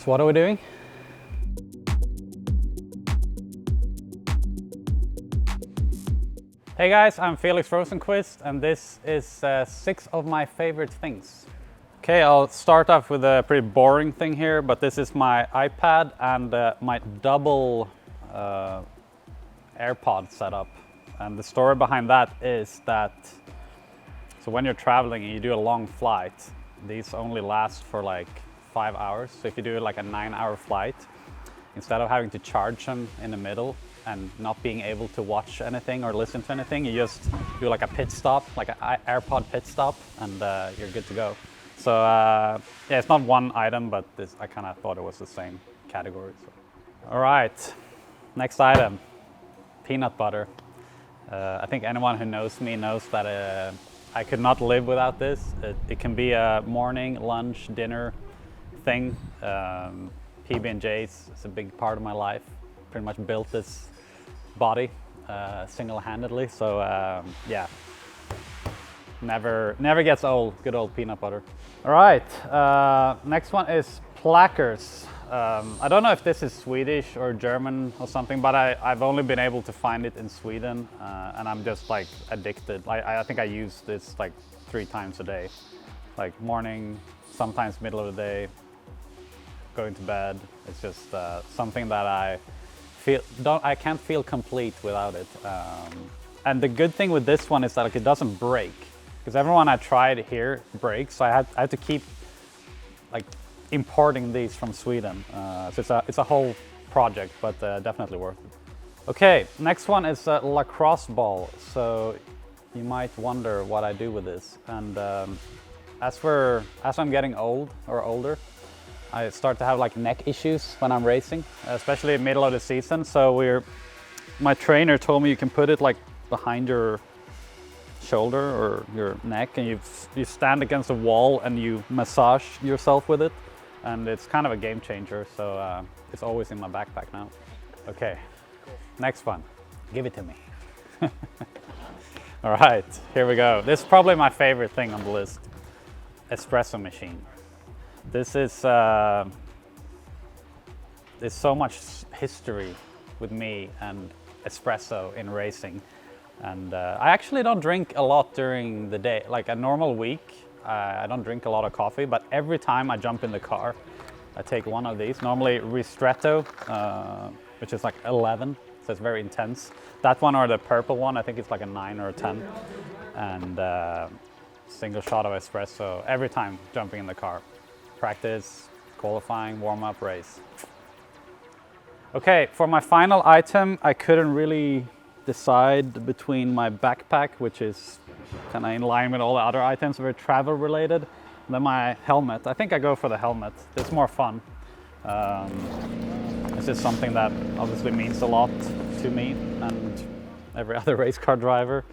So what are we doing? Hey guys, I'm Felix Rosenqvist and this is 6 of my favorite things. Okay, I'll start off with a pretty boring thing here, but this is my iPad and my double Airpods setup. And the story behind that is that, so when you're traveling and you do a long flight, these only last for like 5 hours. So if you do like a 9-hour flight, instead of having to charge them in the middle and not being able to watch anything or listen to anything, you just do like a pit stop, like an AirPod pit stop, and you're good to go. So yeah, it's not one item, but this, I kind of thought it was the same category. So. All right, next item, peanut butter. I think anyone who knows me knows that I could not live without this. It can be a morning, lunch, dinner thing. PB&J is a big part of my life. Pretty much built this body single-handedly. So yeah, never gets old. Good old peanut butter. All right, next one is plackers. I don't know if this is Swedish or German or something, but I've only been able to find it in Sweden, and I'm just like addicted. I think I use this like 3 times a day, like morning, sometimes middle of the day, going to bed. It's just something that I can't feel complete without it. And the good thing with this one is that like, it doesn't break, because everyone I tried here breaks. So I had to keep like importing these from Sweden. So it's a whole project, but definitely worth it. Okay, next one is a Lacrosse Ball. So you might wonder what I do with this. And as I'm getting older, I start to have like neck issues when I'm racing, especially in the middle of the season. So my trainer told me you can put it like behind your shoulder or your neck, and you stand against a wall and you massage yourself with it. And it's kind of a game changer, so it's always in my backpack now. Okay, next one, give it to me. All right, here we go. This is probably my favorite thing on the list, Espresso Machine. This is, there's so much history with me and espresso in racing. And I actually don't drink a lot during the day. Like a normal week, I don't drink a lot of coffee, but every time I jump in the car, I take one of these, normally Ristretto, which is like 11, so it's very intense. That one or the purple one, I think it's like a 9 or a 10. And single shot of espresso every time jumping in the car. Practice, qualifying, warm-up, race. Okay, for my final item, I couldn't really decide between my backpack, which is kind of in line with all the other items, very travel related, and then my helmet. I think I go for the helmet. It's more fun. This is something that obviously means a lot to me and every other race car driver.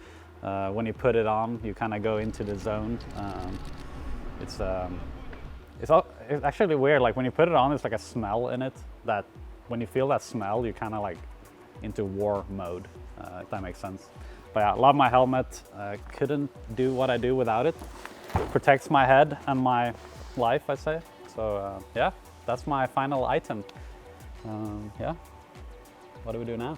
When you put it on, you kind of go into the zone. It's actually weird, like when you put it on, there's like a smell in it that when you feel that smell, you're kind of like into war mode, if that makes sense. But yeah, I love my helmet. Couldn't do what I do without it. Protects my head and my life, I say. So yeah, that's my final item. Yeah, what do we do now?